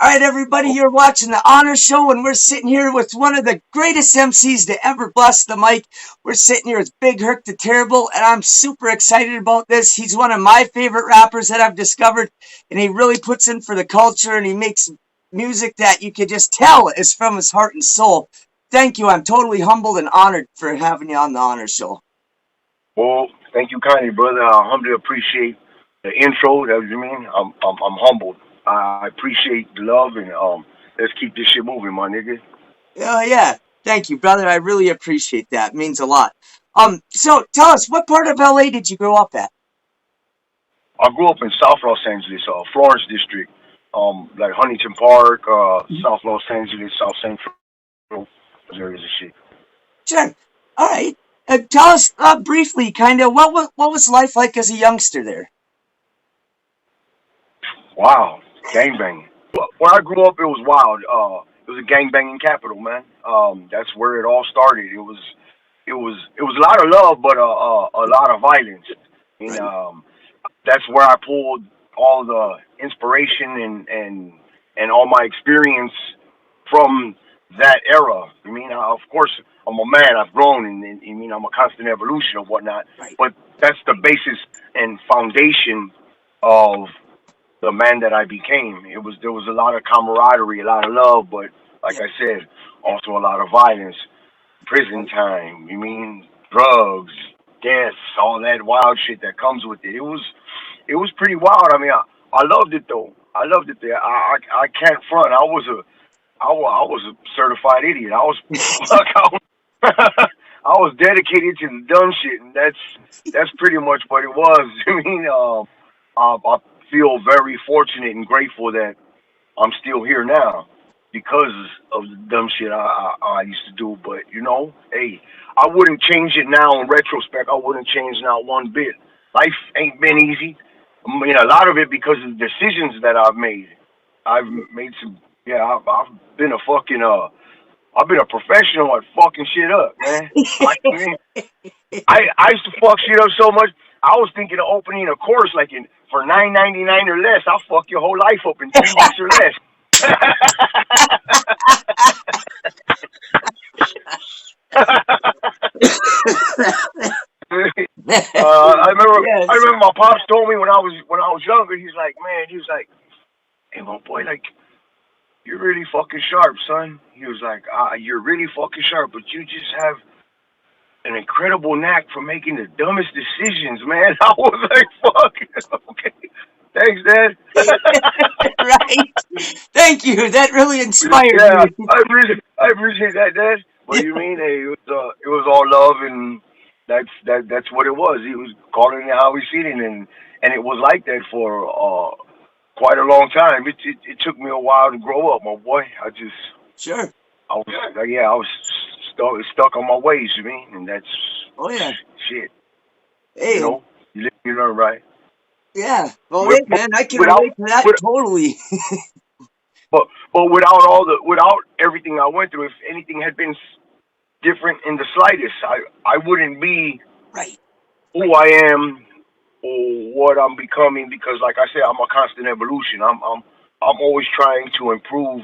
All right, everybody, you're watching the Honor Show, and we're sitting here with one of the greatest MCs to ever bless the mic. We're sitting here with Big Herk Da Terrible, and I'm super excited about this. He's one of my favorite rappers that I've discovered, and he really puts in for the culture, and he makes music that you could just tell is from his heart and soul. Thank you. I'm totally humbled and honored for having you on the Honor Show. Well, thank you kindly, brother. I humbly appreciate the intro. That you mean? I'm humbled. I appreciate the love and let's keep this shit moving, my nigga. Oh, yeah. Thank you, brother. I really appreciate that. It means a lot. So tell us, what part of LA did you grow up at? I grew up in South Los Angeles, Florence district, like Huntington Park, South Los Angeles, South Central, those areas of shit. Sure. All right. Tell us briefly, kind of, what was life like as a youngster there? Wow, gangbanging. Where I grew up, it was wild. It was a gangbanging capital, man. That's where it all started. It was a lot of love, but a lot of violence. And Right. that's where I pulled all the inspiration and all my experience from that era. I mean, of course, I'm a man. I've grown, and I mean, I'm a constant evolution of whatnot. Right. But that's the basis and foundation of the man that I became. There was a lot of camaraderie, a lot of love, but like Yeah. I said, also a lot of violence, prison time. You mean drugs, deaths, all that wild shit that comes with it. It was pretty wild. I mean, I loved it though. I loved it there. I can't front. I was a certified idiot. I was fuck. I was dedicated to the dumb shit, and that's pretty much what it was. I mean, I feel very fortunate and grateful that I'm still here now because of the dumb shit I used to do. But hey, I wouldn't change it now. In retrospect, I wouldn't change not one bit. Life ain't been easy. I mean, a lot of it because of the decisions that I've made. I've made some. Yeah, I've been a fucking I've been a professional at fucking shit up, man. I mean, I used to fuck shit up so much. I was thinking of opening a course like for $9.99 or less. I'll fuck your whole life up in 3 weeks or less. I Yes. remember my pops told me when I was younger. He was like, hey, my boy, like you're really fucking sharp, son. He was like, you're really fucking sharp, but you just have an incredible knack for making the dumbest decisions, man. I was like, fuck. Okay. Thanks, Dad. Right. Thank you. That really inspired Yeah, me. I appreciate that, Dad. What do you mean? Hey, it was all love, and that's what it was. He was calling it how he seen it, and it was like that for quite a long time. It took me a while to grow up, my boy. Sure. I was yeah, I was stuck on my ways, you mean, and that's Oh, yeah. shit. You Hey, know, you live, you learn, right? yeah. Well, With, hey, man, I can without relate to that with, totally. but without everything I went through, if anything had been different in the slightest, I wouldn't be Right. who I am or what I'm becoming because, like I said, I'm a constant evolution. I'm always trying to improve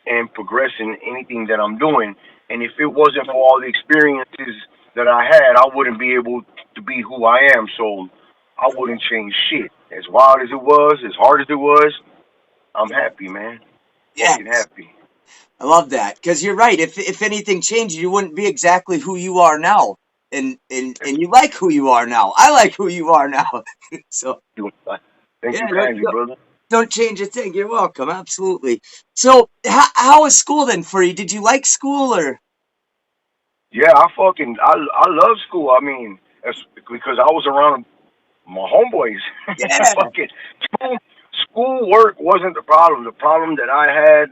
and progress in anything that I'm doing. And if it wasn't for Right. all the experiences that I had, I wouldn't be able to be who I am. So I wouldn't change shit. As wild as it was, as hard as it was, I'm happy, man. Fucking Yes. happy. I love that because you're right. If anything changed, you wouldn't be exactly who you are now, and you like who you are now. I like who you are now. So Thank yeah, you kindly, brother. don't change a thing. You're welcome. Absolutely. So how was school then for you? Did you like school or? Yeah, I love school. I mean, that's because I was around my homeboys. Yeah. Fucking school, school work wasn't the problem. The problem that I had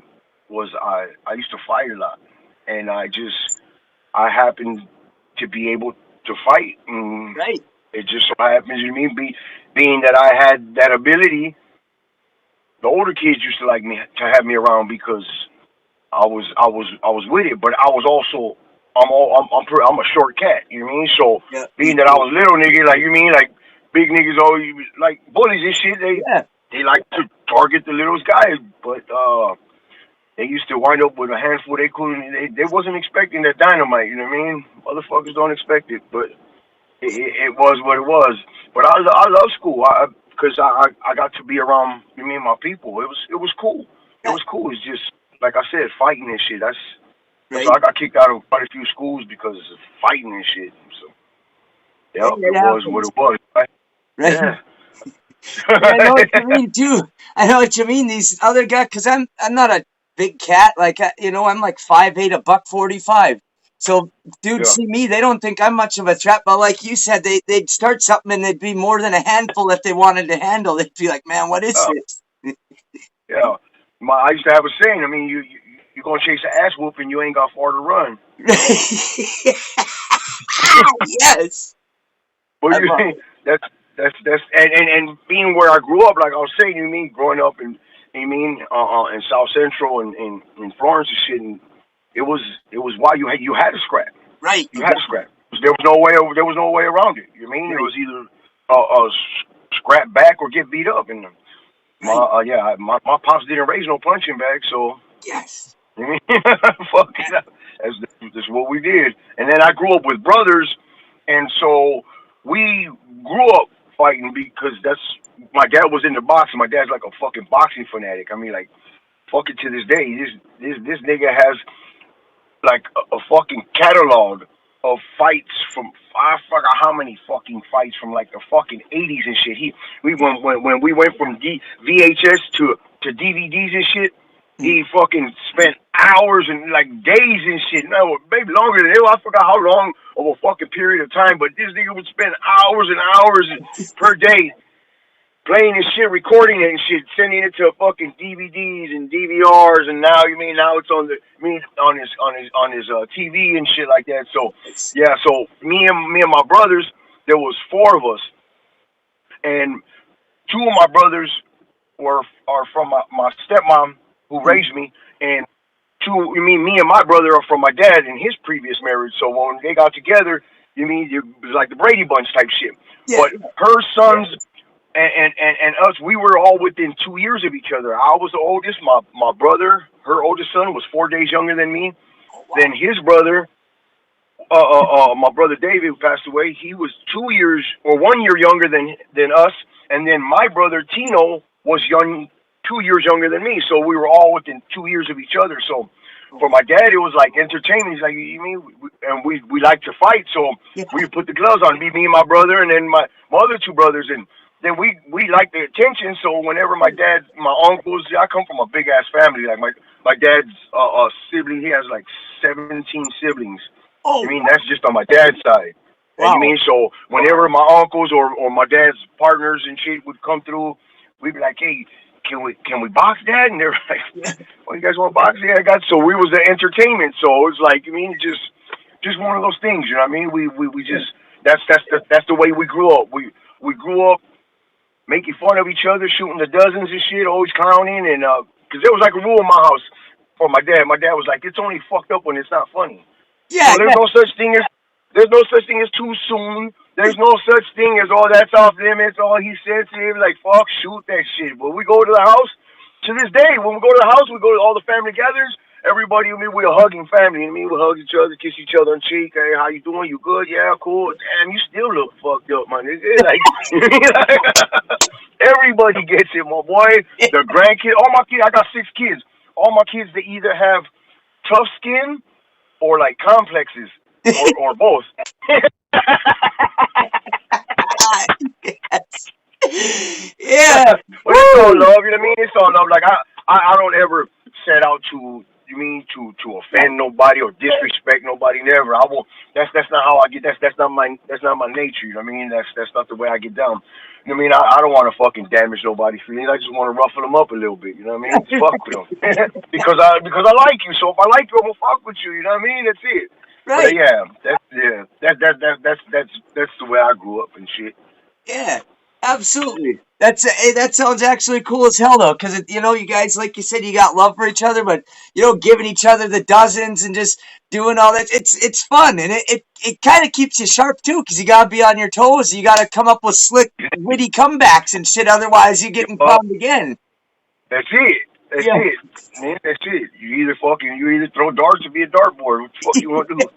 was I used to fight a lot, and I happened to be able to fight, and Right. it just so happens to me being that I had that ability. The older kids used to like me to have me around because I was with it, but I was also I'm a short cat, you know what I mean? So Yeah. being that I was little nigga, like you mean like big niggas always like bullies and shit, Yeah. they like to target the littlest guys, but they used to wind up with a handful they couldn't. They wasn't expecting that dynamite. You know what I mean? Motherfuckers don't expect it, but it was what it was. But I love school. Because I got to be around me and my people. It was cool. It Yeah, was cool. It's just like I said, fighting and shit. So right. I got kicked out of quite a few schools because of fighting and shit. So Hey, yeah, it it was what happens, it was. Right? right? Yeah. Hey, I know what you mean too. I know what you mean. These other guys, because I'm not a big cat. Like I'm like 5'8", a buck 45. So dudes Yeah. see me, they don't think I'm much of a threat. But like you said, they'd start something and they'd be more than a handful if they wanted to handle. They'd be like, man, what is Yeah. this? Yeah. I used to have a saying. I mean, you gonna chase an ass whooping, you ain't got far to run. Yes, But I you love it. that's and being where I grew up, like I was saying, you mean growing up in South Central and in Florence and shit, and it was why you had to scrap. Right, You you had got to it. scrap. There was no way around it. You know what I mean? It Right, was either scrap back or get beat up. And right. my pops didn't raise no punching bag, so Yes, you know what I mean, fuck it. That's what we did. And then I grew up with brothers, and so we grew up fighting because that's my dad was into boxing. My dad's like a fucking boxing fanatic. I mean, like fuck it to this day. This nigga has like a fucking catalog of fights from I forgot how many fucking fights from like the fucking 80s and shit. When we went from VHS to DVDs and shit, he fucking spent hours and like days and shit. No, maybe longer than that. I forgot how long of a fucking period of time, but this nigga would spend hours and hours per day playing his shit, recording it and shit, sending it to fucking DVDs and DVRs, and now it's on his TV and shit like that. So yes. yeah, so me and my brothers, there was four of us, and two of my brothers are from my stepmom who raised me, and me and my brother are from my dad and his previous marriage. So when they got together, it was like the Brady Bunch type shit. Yeah, But her sons and us, we were all within 2 years of each other. I was the oldest. My brother, her oldest son, was 4 days younger than me. oh, Then wow. his brother, my brother David, who passed away, he was 2 years or 1 year younger than us. And then my brother Tino was 2 years younger than me. So we were all within 2 years of each other. So for my dad, it was like entertainment. He's like, you mean, and we like to fight, so Yeah, we put the gloves on. Me and my brother, and then my other two brothers, and then we like the attention. So whenever my uncles, I come from a big ass family. Like my dad's sibling, he has like 17 siblings. I oh, mean, that's just on my dad's side. And you wow. mean so whenever my uncles or my dad's partners and shit would come through, we'd be like, hey, can we box, Dad? And they're like, Yeah, well, you guys want to box? Yeah, I got. So we was the entertainment. So it's like, just one of those things. You know what I mean? We yeah. just that's the way we grew up. We grew up making fun of each other, shooting the dozens and shit, always clowning, and because there was like a rule in my house for my dad. My dad was like, it's only fucked up when it's not funny. So Yeah, there's no such thing as too soon. There's no such thing as that's off limits. All he sensitive, like fuck, shoot that shit. But we go to the house to this day. When we go to the house, we go to all the family gatherings. Everybody, we're a hugging family. We hug each other, kiss each other on the cheek. Hey, how you doing? You good? Yeah, cool. Damn, you still look fucked up, my nigga. Like everybody gets it, my boy. yeah. The grandkids, all my kids. I got 6 kids. All my kids, they either have tough skin or like complexes or both. Yes. Yeah. But it's all Woo. love, you know what I mean? It's all love. Like I don't ever set out to offend nobody or disrespect nobody. Never. I will. That's not how I get. That's not my nature. You know what I mean? That's not the way I get down. You know what I mean? I don't want to fucking damage nobody's feelings. I just want to ruffle them up a little bit. You know what I mean? Just fuck with them because I like you. So if I like you, I'm gonna fuck with you. You know what I mean? That's it. But Right. yeah, that's the way I grew up and shit. Yeah. Absolutely. That sounds actually cool as hell though, because you guys, like you said, you got love for each other, but giving each other the dozens and just doing all that, it's fun and it kind of keeps you sharp too, because you gotta be on your toes. You gotta come up with slick, witty comebacks and shit. Otherwise, you're getting Yup. clowned again. That's it. That's Yeah, it. Man, that's it. You either throw darts or be a dartboard. What the fuck you want to do?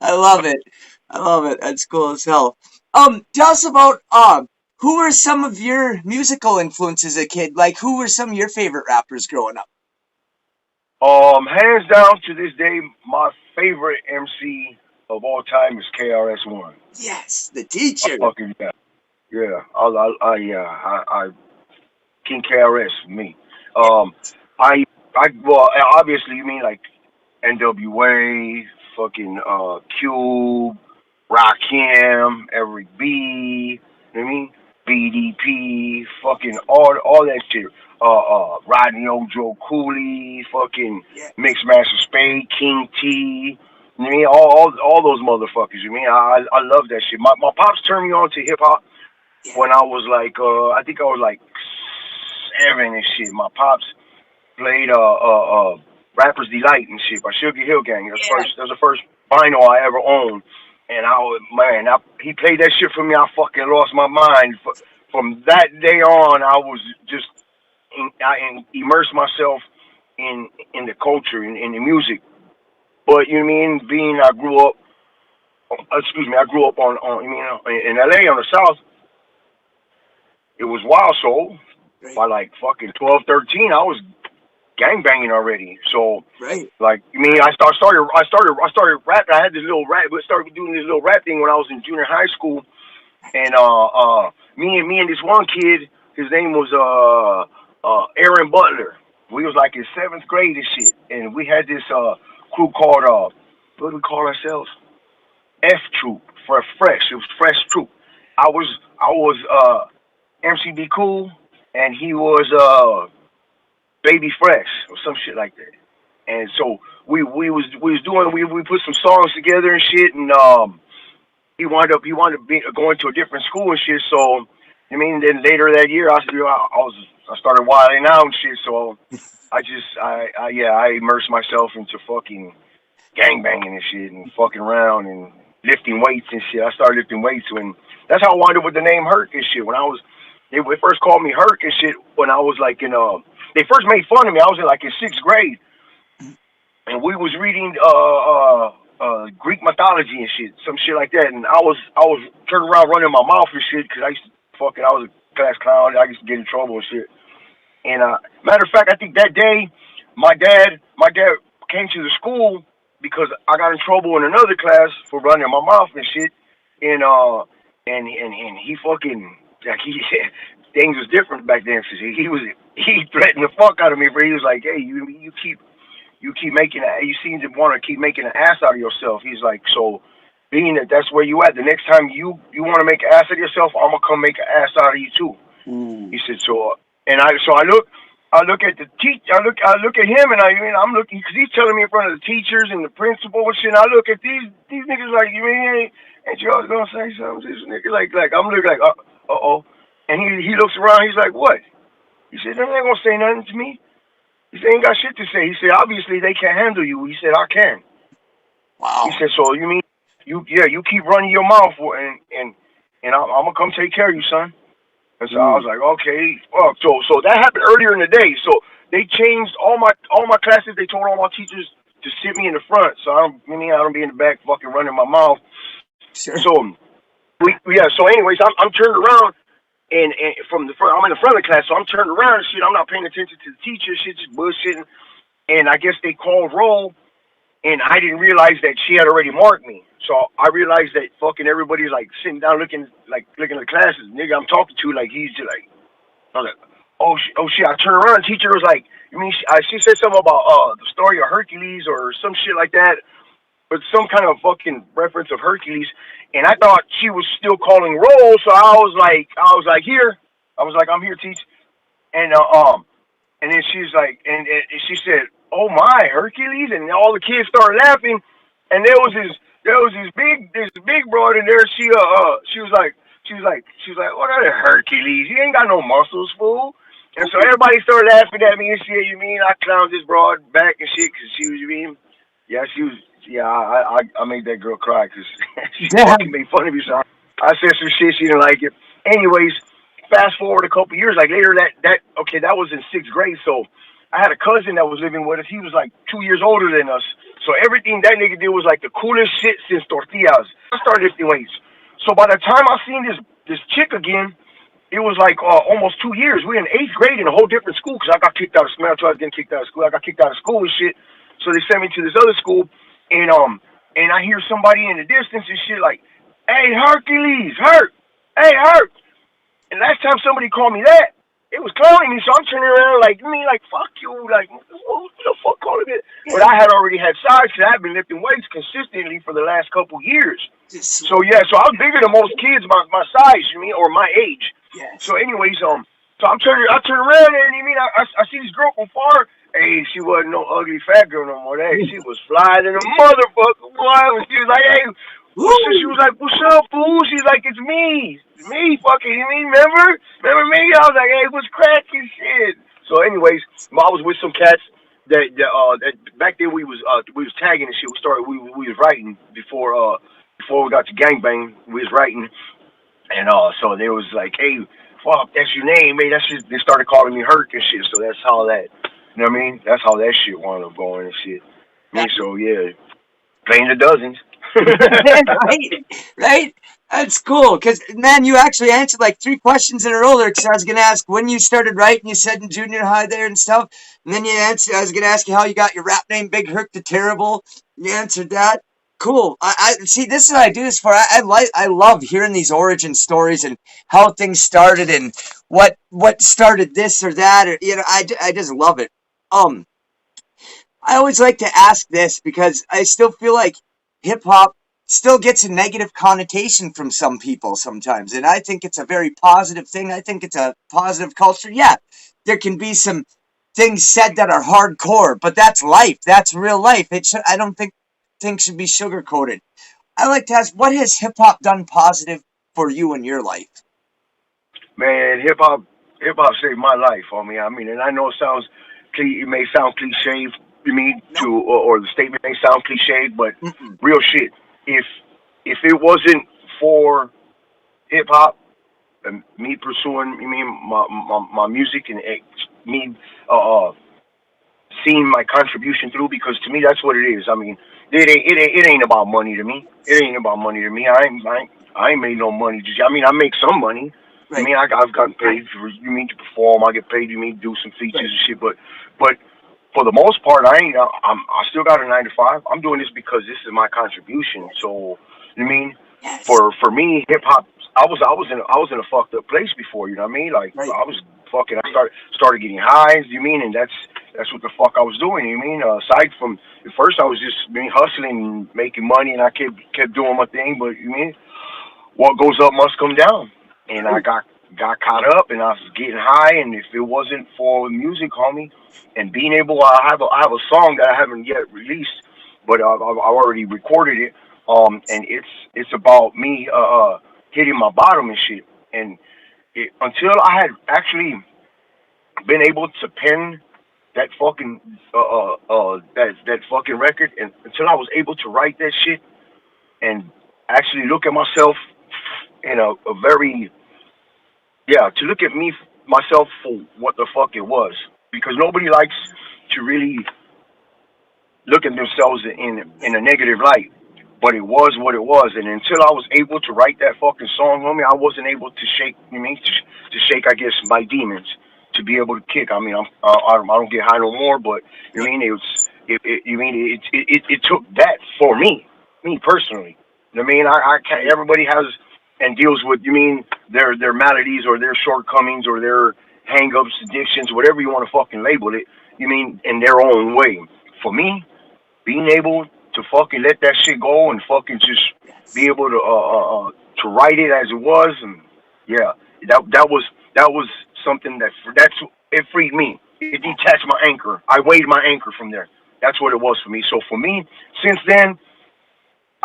I love it. I love it. That's cool as hell. Tell us about who were some of your musical influences as a kid? Like, who were some of your favorite rappers growing up? Hands down to this day, my favorite MC of all time is KRS-One. Yes, the I teacher. fucking yeah, yeah. I King KRS me. Um, well, obviously you mean like NWA, fucking Cube, Rakim, Eric B. You know what I mean? BDP, fucking all that shit. Rodney Ojo Cooley, fucking Yes. Mixmaster Spade, King T. You know what I mean? All those motherfuckers. You know what I mean? I love that shit. My pops turned me on to hip hop Yeah. when I was like I think I was like 7 and shit. My pops played Rapper's Delight and shit by Sugar Hill Gang. Yeah. That was the first vinyl I ever owned. And he played that shit for me. I fucking lost my mind. From that day on, I was just immersed myself in the culture in the music. But you know what I mean? Being I grew up, excuse me, I grew up on you mean in L.A. on the South. It was wild soul. Right. By like fucking 12, 13, I was gang banging already. So Right. like, I mean, I started rapping. I had this little rap. We started doing this little rap thing when I was in junior high school. And me and this one kid, his name was Aaron Butler. We was like in 7th grade and shit. And we had this crew called what do we call ourselves? F Troop for Fresh. It was Fresh Troop. I was MCB Cool, and he was Baby Fresh or some shit like that. And so we put some songs together and shit, and he wound up going to a different school and shit. So I mean, then later that year, I started wilding out and shit. So I immersed myself into fucking gang banging and shit and fucking around and lifting weights and shit. I started lifting weights when that's how I wound up with the name Herk and shit. They first called me Herk and shit when I was like in they first made fun of me. I was in like in 6th grade, and we was reading Greek mythology and shit, some shit like that. And I was turning around running my mouth and shit because I was a class clown. I used to get in trouble and shit. And matter of fact, I think that day my dad came to the school because I got in trouble in another class for running my mouth and shit. And and he fucking like he things was different back then. So he threatened the fuck out of me, but he was like, hey, you keep making you seem to want to keep making an ass out of yourself. He's like, so being that that's where you at, the next time you want to make an ass out of yourself, I'm gonna come make an ass out of you too. Ooh. He said so, and I look at the I look at him, and I'm looking because he's telling me in front of the teachers and the principal and shit. And I look at these niggas like, you mean ain't you always gonna say something to this nigga like I'm looking like oh, and he looks around. He's like, what? He said, they're not gonna say nothing to me. He said, ain't got shit to say. He said, obviously they can't handle you. He said, I can. He Wow. said, so you mean you keep running your mouth and I'm gonna come take care of you, son. And so I was Ooh. like, okay, well, so that happened earlier in the day. So they changed all my classes. They told all my teachers to sit me in the front, so I don't be in the back fucking running my mouth. Sure. So yeah. So anyways, I'm turned around and from the front, I'm in the front of the class, so I'm turned around and shit. I'm not paying attention to the teacher, shit, just bullshitting. And I guess they called roll, and I didn't realize that she had already marked me. So I realized that fucking everybody's like sitting down looking at the classes. Nigga, I'm talking to like he's just like I was like, oh shit. I turned around. The teacher was like, you mean she said something about the story of Hercules or some shit like that, but some kind of fucking reference of Hercules. And I thought she was still calling roll, so I was like here. I was like, I'm here, teach. And and then she's like, and she said, oh my, Hercules, and all the kids started laughing. And there was this big broad in there. She was like, what are the Hercules? He ain't got no muscles, fool. And so everybody started laughing at me and shit. You mean I clowned this broad back and shit because she was, you mean? Yeah, she was. Yeah, I made that girl cry because she fucking Damn. made fun of me. So I said some shit she didn't like it. Anyways, fast forward a couple years, like later that was in sixth grade. So I had a cousin that was living with us. He was like 2 years older than us. So everything that nigga did was like the coolest shit since tortillas. I started lifting weights. So by the time I seen this chick again, it was like almost 2 years. We were in eighth grade in a whole different school because I got kicked out of school. I was getting kicked out of school. I got kicked out of school and shit. So they sent me to this other school, and I hear somebody in the distance and shit like, "Hey, Hercules, Herk, hey, Herk." And last time somebody called me that, it was clowning me. So I'm turning around like, you mean like fuck you, like what the fuck calling me? But I had already had size because I've been lifting weights consistently for the last couple years. So yeah, so I was bigger than most kids my size, you mean, or my age. Yes. So anyways, so I turn around and you mean I see this girl from far. Hey, she wasn't no ugly fat girl no more. Hey, she was fly than a motherfucker, boy. She was like, hey, she was like, what's up, fool? She's like, it's me. It's me, fucking, you mean, remember? Remember me? I was like, hey, what's cracking shit? So anyways, I was with some cats that back then we was tagging and shit. We was writing before we got to gangbang. We was writing, and so there was like, hey, fuck, that's your name, man. That's just, they started calling me Herk and shit. So that's how that, you know what I mean? That's how that shit wound up going and shit. I mean, so yeah, playing the dozens. Right, right. That's cool because man, you actually answered like three questions in a row there. Because I was gonna ask when you started writing. You said in junior high there and stuff, and then you answered. I was gonna ask you how you got your rap name, Big Herk Da Terrible. You answered that. Cool. I see. This is what I do this for. I love hearing these origin stories and how things started and what started this or that or I just love it. Um, I always like to ask this because I still feel like hip hop still gets a negative connotation from some people sometimes. And I think it's a very positive thing. I think it's a positive culture. Yeah, there can be some things said that are hardcore, but that's life. That's real life. I don't think things should be sugar coated. I like to ask, what has hip hop done positive for you in your life? Man, hip hop saved my life. I mean, and I know it may sound cliche. You mean No. or the statement may sound cliche, but Mm-mm. real shit. If if it wasn't for hip hop and me pursuing, you mean my music and me uh, uh, seeing my contribution through, because to me that's what it is. I mean, it ain't about money to me. It ain't about money to me. I ain't made no money. I mean, I make some money. I Right. mean, I've gotten paid for, you mean, to perform. I get paid, you mean, do some features Right. and shit. But for the most part, I still got a 9 to 5. I'm doing this because this is my contribution. So you mean, Yes. for me, hip hop. I was in a fucked up place before. You know what I mean? Like Right. I was fucking. I started getting highs. You mean? And that's what the fuck I was doing. You mean? Aside from at first, I was just hustling and making money, and I kept doing my thing. But you mean, what goes up must come down. And I True. got caught up, and I was getting high. And if it wasn't for music, homie, and being able, I have a song that I haven't yet released, but I've already recorded it. And it's about me hitting my bottom and shit. And until I had actually been able to pen that fucking that fucking record, and until I was able to write that shit and actually look at myself in a very, yeah, to look at me myself for what the fuck it was, because nobody likes to really look at themselves in a negative light. But it was what it was, and until I was able to write that fucking song, homie, I wasn't able to shake. You mean to shake? I guess my demons to be able to kick. I mean, I don't get high no more, but you Right. mean you mean it took that for me personally. I mean, I can't. Right. Everybody has and deals with, you mean, their maladies or their shortcomings or their hang-ups, addictions, whatever you want to fucking label it. You mean, in their own way. For me, being able to fucking let that shit go and fucking just be Yes. able to write it as it was, and yeah, that was something it freed me. It detached my anchor. I weighed my anchor from there. That's what it was for me. So for me, since then,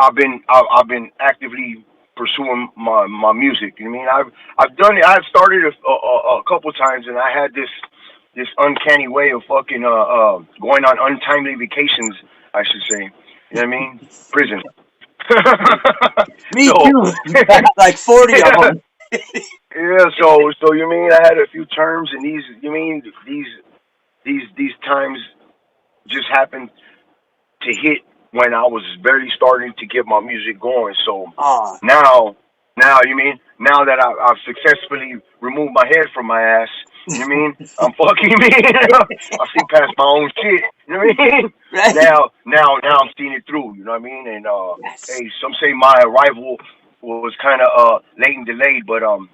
I've been actively pursuing my music. You know what I mean? I've done it. I've started a couple times, and I had this uncanny way of fucking going on untimely vacations, I should say. You know what I mean? Prison. Me So too. Like 40 of them. yeah, so you mean I had a few terms, and these you mean these times just happened to hit when I was barely starting to get my music going. So Oh, now, you mean now that I've successfully removed my head from my ass, you mean I'm fucking me. I see past my own shit. You know what I mean? right? Now I'm seeing it through. You know what I mean? And Yes. hey, some say my arrival was kind of late and delayed, but I'm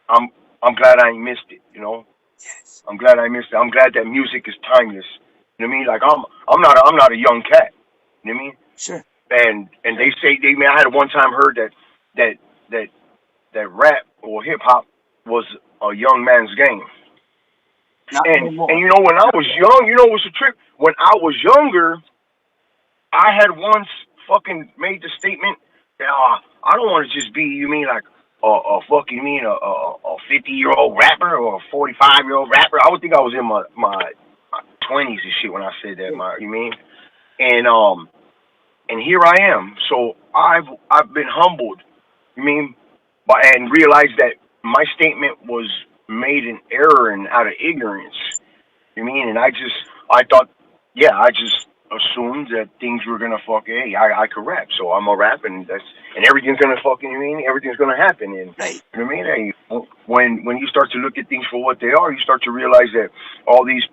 I'm glad I ain't missed it. You know, Yes. I'm glad I missed it. I'm glad that music is timeless. You know what I mean? Like I'm not a young cat. You know what I mean? Sure. And they say they man I had one time heard that that that rap or hip hop was a young man's game. Not And anymore. you know when I was young, you know what's the trick? When I was younger, I had once fucking made the statement that I don't want to just be you mean like a fucking mean a 50-year-old rapper or a 45-year-old rapper. I would think I was in my 20s and shit when I said that. My you mean and and here I am. So I've been humbled. You mean, by and realized that my statement was made in error and out of ignorance. You mean, and I thought, yeah, I just assumed that things were gonna hey, I could rap, so I'm a rap, and everything's gonna fucking, you mean, everything's gonna happen, and Right. you know what I mean? Hey, when you start to look at things for what they are, you start to realize that all these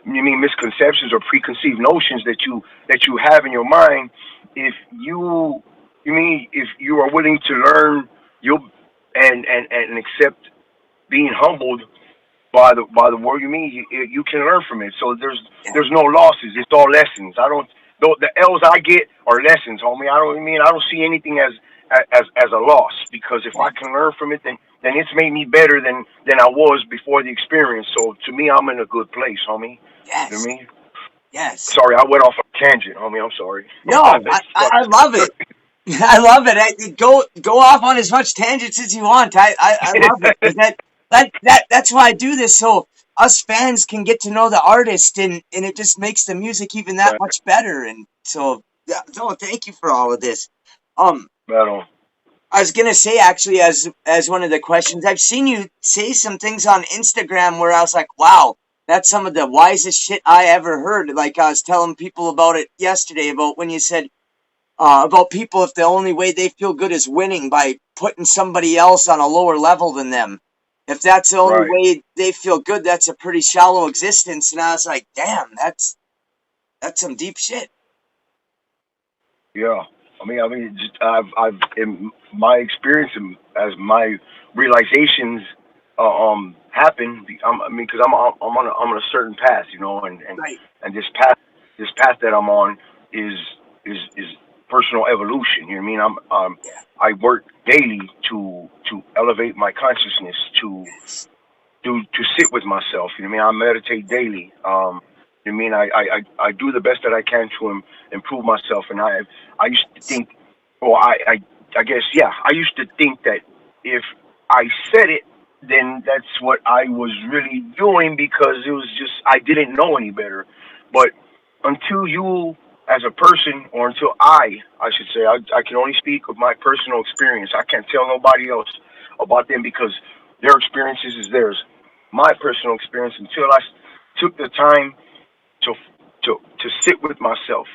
you mean misconceptions or preconceived notions that you have in your mind, if you mean if you are willing to learn, you'll and accept being humbled by the word you mean, you can learn from it. So Yeah. there's no losses. It's all lessons. I don't the L's I get are lessons, homie. I don't see anything as a loss because if I Right. can learn from it, then it's made me better than I was before the experience. So to me, I'm in a good place, homie. You know what Yes. I mean? Yes. Sorry, I went off a tangent, homie. I'm sorry. No, It's I love it. I love it. Go off on as much tangents as you want. I love it because that's why I do this so us fans can get to know the artist and it just makes the music even that right, much better. And so yeah, no, thank you for all of this. Um, right on. I was gonna say actually as one of the questions, I've seen you say some things on Instagram where I was like, wow, that's some of the wisest shit I ever heard. Like I was telling people about it yesterday about when you said about people if the only way they feel good is winning by putting somebody else on a lower level than them. If that's the only Right. way they feel good, that's a pretty shallow existence. And I was like, damn, that's some deep shit. Yeah, just, I've in my experience and as my realizations happen. Because I'm on a certain path, you know, Right. and this path that I'm on is is personal evolution. You know what I mean? Yeah. I work daily to elevate my consciousness, Yes. to sit with myself. You know what I mean? I meditate daily. You know what I mean? I do the best that I can to improve myself, and I used to think, or I guess yeah, I used to think that if I said it, then that's what I was really doing because it was just I didn't know any better. But until you, as a person, or until I should say, I can only speak of my personal experience. I can't tell nobody else about them because their experiences is theirs. My personal experience until took the time to to sit with myself.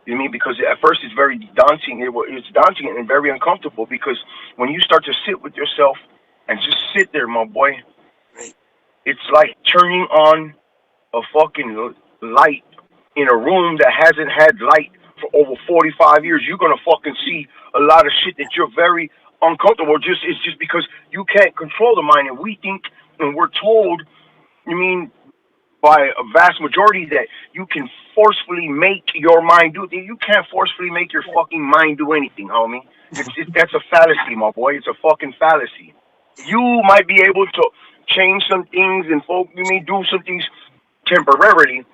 You know what I mean? Because at first it's very daunting. It's daunting and very uncomfortable because when you start to sit with yourself and just sit there, my boy, Right. it's like turning on a fucking light in a room that hasn't had light for over 45 years. You're gonna fucking see a lot of shit that you're very uncomfortable. Just it's just because you can't control the mind, and we think and we're told. You mean by a vast majority that you can forcefully make your mind do. You can't forcefully make your fucking mind do anything, homie. That's a fallacy, my boy. It's a fucking fallacy. You might be able to change some things and you may do some things temporarily,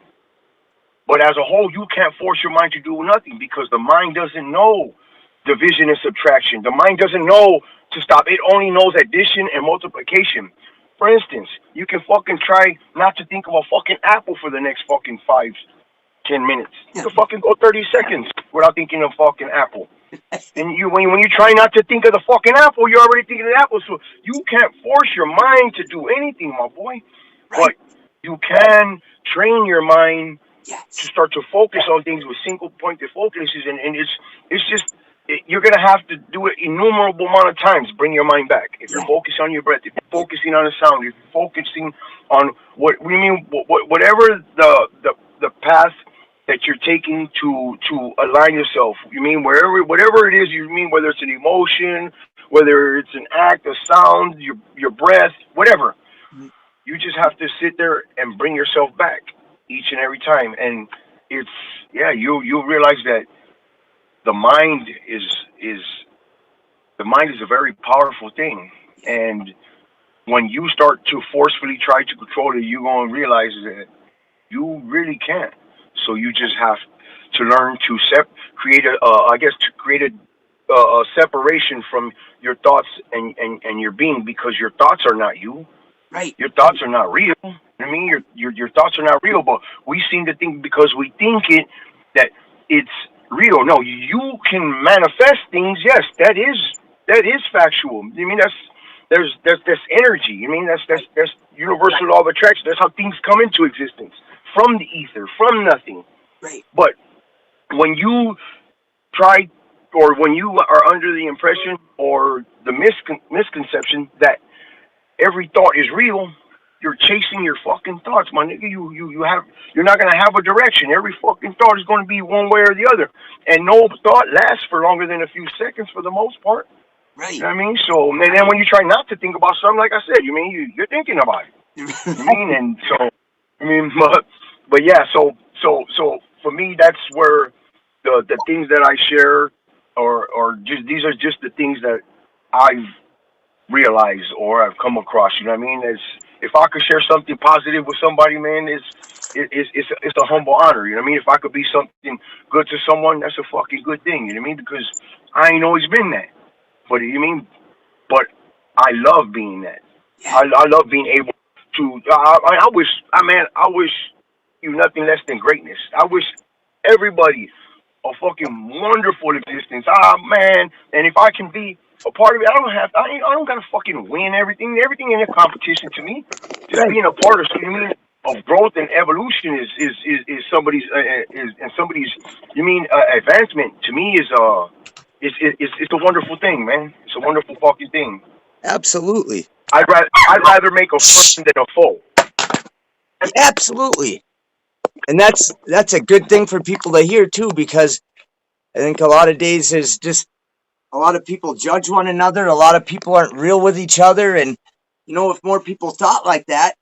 but as a whole, you can't force your mind to do nothing because the mind doesn't know. division and subtraction. The mind doesn't know to stop. It only knows addition and multiplication. For instance, you can fucking try not to think of a fucking apple for the next fucking 5, 10 minutes. You can fucking go 30 seconds without thinking of fucking apple. And when you try not to think of the fucking apple, you're already thinking of the apple. So you can't force your mind to do anything, my boy. But you can train your mind to start to focus on things with single pointed focuses, and it's just you're gonna have to do it innumerable amount of times. Bring your mind back. If you're focusing on your breath, if you're focusing on the sound, if you're focusing on whatever the path that you're taking to align yourself. You mean whatever it is. You mean whether it's an emotion, whether it's an act, a sound, your breath, whatever. You just have to sit there and bring yourself back each and every time, and it's you realize that the mind is a very powerful thing, and when you start to forcefully try to control it, you're going to realize that you really can't. So you just have to learn to create a separation from your thoughts and your being, because your thoughts are not you. Right. Your thoughts are not real. I mean, your thoughts are not real, but we seem to think because we think it that it's real. No, you can manifest things. Yes, that is factual. I mean, there's energy. I mean, that's universal law of attraction. That's how things come into existence, from the ether, from nothing. Right. But when you try, or when you are under the impression or the misconception that every thought is real, you're chasing your fucking thoughts, my nigga. You're not gonna have a direction. Every fucking thought is gonna be one way or the other, and no thought lasts for longer than a few seconds for the most part. Right. You know what I mean? So, and then when you try not to think about something, like I said, you're thinking about it. And so, but yeah. So for me, that's where the things that I share, or just these are just the things that I've realized or I've come across. You know what I mean? If I could share something positive with somebody, man, it's a humble honor. You know what I mean? If I could be something good to someone, that's a fucking good thing. You know what I mean? Because I ain't always been that. But but I love being that. I love being able to. I wish you nothing less than greatness. I wish everybody a fucking wonderful existence. Man, and if I can be a part of it, I don't gotta fucking win everything. Everything in a competition to me. Just being a part of something of growth and evolution is somebody's advancement to me is it's a wonderful thing, man. It's a wonderful fucking thing. Absolutely. I'd rather make a friend than a foe. Absolutely. And that's a good thing for people to hear too, because I think a lot of days is just a lot of people judge one another. A lot of people aren't real with each other, and if more people thought like that,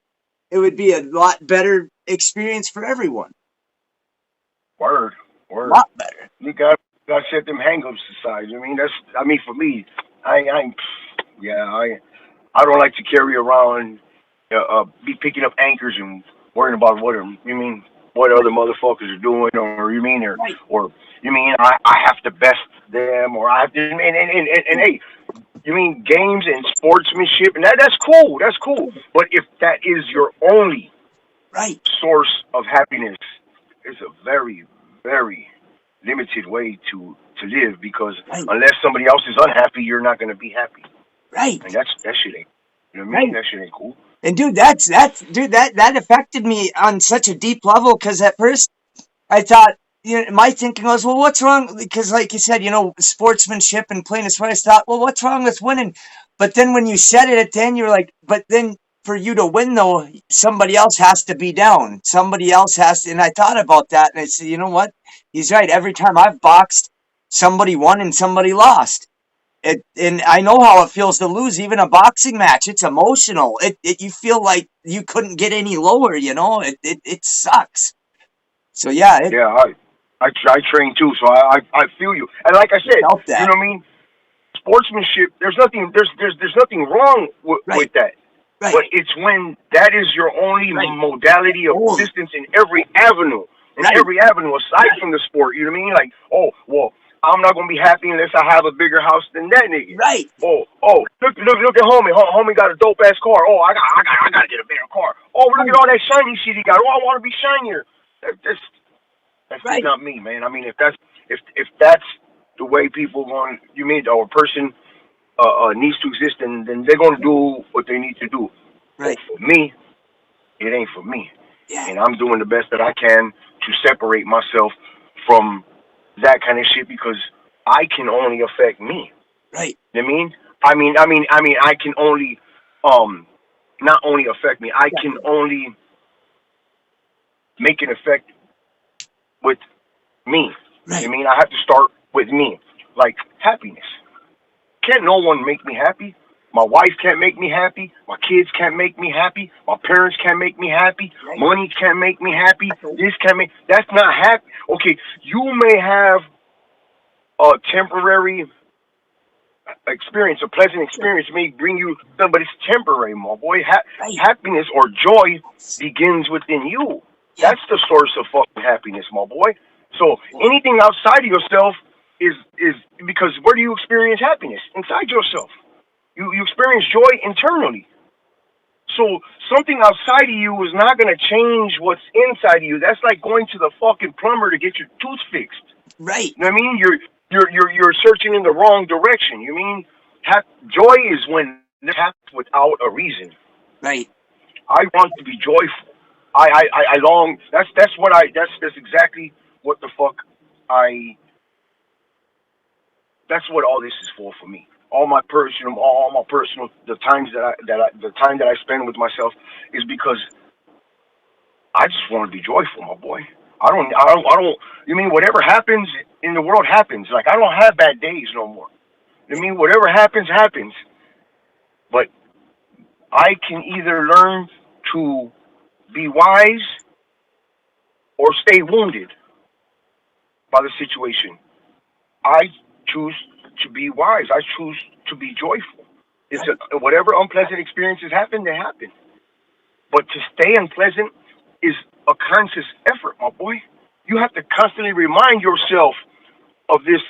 it would be a lot better experience for everyone. Word. A lot better. You got to set them hang-ups aside. For me, I don't like to carry around, be picking up anchors and worrying about what other motherfuckers are doing, or I have to best them, or I have to, and hey, you mean games and sportsmanship, and that's cool, but if that is your only source of happiness, it's a very, very limited way to live, because unless somebody else is unhappy, you're not going to be happy. Right. And that shit ain't, that shit ain't cool. And dude, that affected me on such a deep level, because at first I thought, my thinking was, well, what's wrong? Because like you said, sportsmanship and playing a sport, I thought, well, what's wrong with winning? But then when you said it at the end, you're like, but then for you to win, though, somebody else has to be down. Somebody else has to. And I thought about that, and I said, you know what? He's right. Every time I've boxed, somebody won and somebody lost. And I know how it feels to lose, even a boxing match. It's emotional. You feel like you couldn't get any lower, It sucks. So yeah. I train too, so I feel you. And like I said, you know what I mean? Sportsmanship, there's nothing wrong with that. Right. But it's when that is your only modality of existence in every avenue. Every avenue aside from the sport, you know what I mean? Like, oh, well, I'm not gonna be happy unless I have a bigger house than that nigga. Right. Look at homie. Homie got a dope ass car. Oh, I gotta get a bigger car. Oh, look at Right. all that shiny shit he got. Oh, I want to be shinier. That's just Right. not me, man. I mean, if that's the way people going, you mean, or a person needs to exist, and then they're gonna do what they need to do. But Right. for me, it ain't for me, Yeah. and I'm doing the best that I can to separate myself from that kind of shit because I can only affect me. Right. You know what I can only not only affect me, I Yeah. can only make an effect with me. You Right. mean I have to start with me, like happiness. Can't no one make me happy. My wife can't make me happy. My kids can't make me happy. My parents can't make me happy. Right. Money can't make me happy. Right. This can't make. That's not happy. Okay, you may have a temporary experience, a pleasant experience may bring you, but it's temporary, my boy. Right. Happiness or joy begins within you. Yeah. That's the source of fucking happiness, my boy. So Well, anything outside of yourself is because where do you experience happiness? Inside yourself. You experience joy internally. So something outside of you is not gonna change what's inside of you. That's like going to the fucking plumber to get your tooth fixed. right. You know what I mean? You're searching in the wrong direction. You mean joy is when it happens without a reason. Right. I want to be joyful. I long. That's what I. That's exactly what the fuck I. That's what all this is for me. All my personal, the times the time that I spend with myself is because I just want to be joyful, my boy. I don't. You mean whatever happens in the world happens? Like I don't have bad days no more. I mean whatever happens happens. But I can either learn to be wise or stay wounded by the situation. I choose to be wise. I choose to be joyful. Whatever unpleasant experiences happen, they happen. But to stay unpleasant is a conscious effort, my boy. You have to constantly remind yourself of this